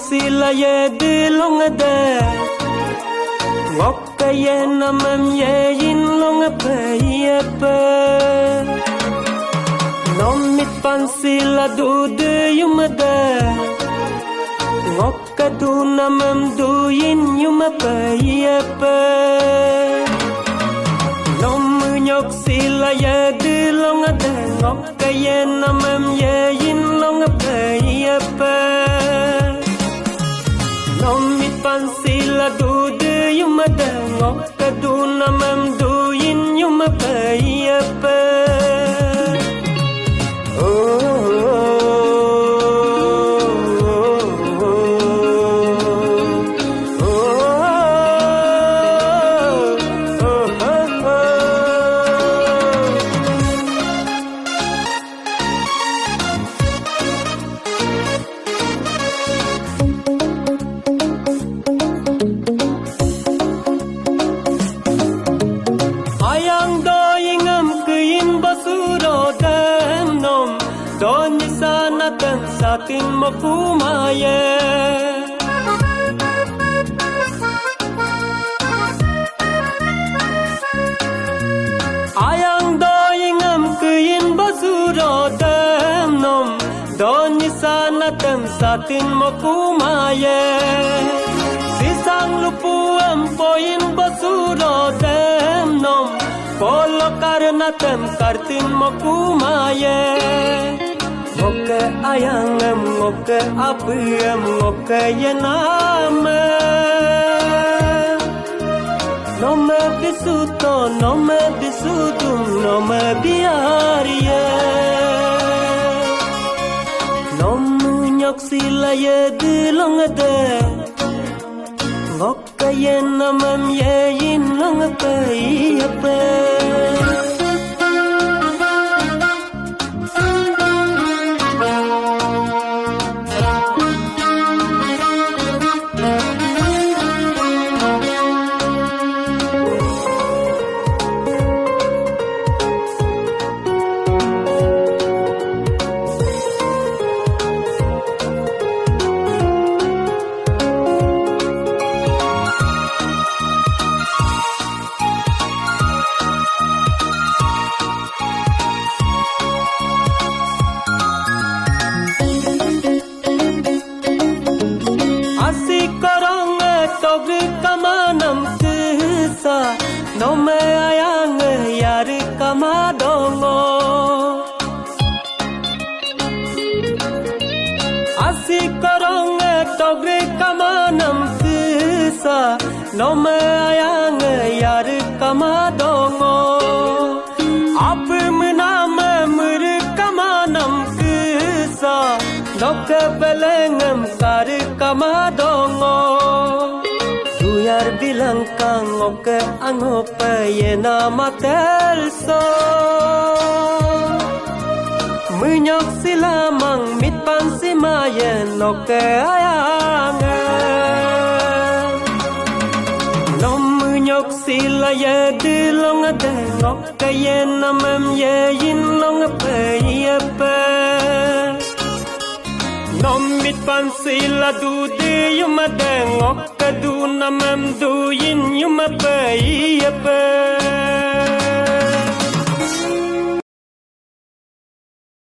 Sila ye di long de ngok ka ye namam ye yin long pe ye pe nom mit pan sila du de yum de ngok ka du namam du yin yum pe ye pe nom nyok sila ye di long de ngok ka ye namam ye yin long pe ye pe Nom mit pan sila du de yum de ngok ka du namam du yin yum pe ye pe Satin mo pumaye Ayang doing kuyin basuro dem nom Doni sana tem satin mo pumaye Sisang lupu poyin basuro dem nom Polo karna tem kartin mo pumaye Ngoke ayangem, ngoke apiem, ngoke yename Nome bisuto, nome bisutum, nome biarye Nomu nyok sila ye dilong de Ngoke yenamem ye yin long pe ye pe No me ayang yar kamadongo Asik korong togre kamanam sisa No me ayang yar kamadongo Ap menam mur kamanam sisa Nok belengam kar kamadongo Yar bilang kang oke angope ye nama telso Munyok silamang mitpan simayen oke ayange Nom munyok sila ye dilong de oke ye namem ye yin long pe ye pe Nom mitpan sila du de yum de ngok ka du namam du yin yum pe ye pe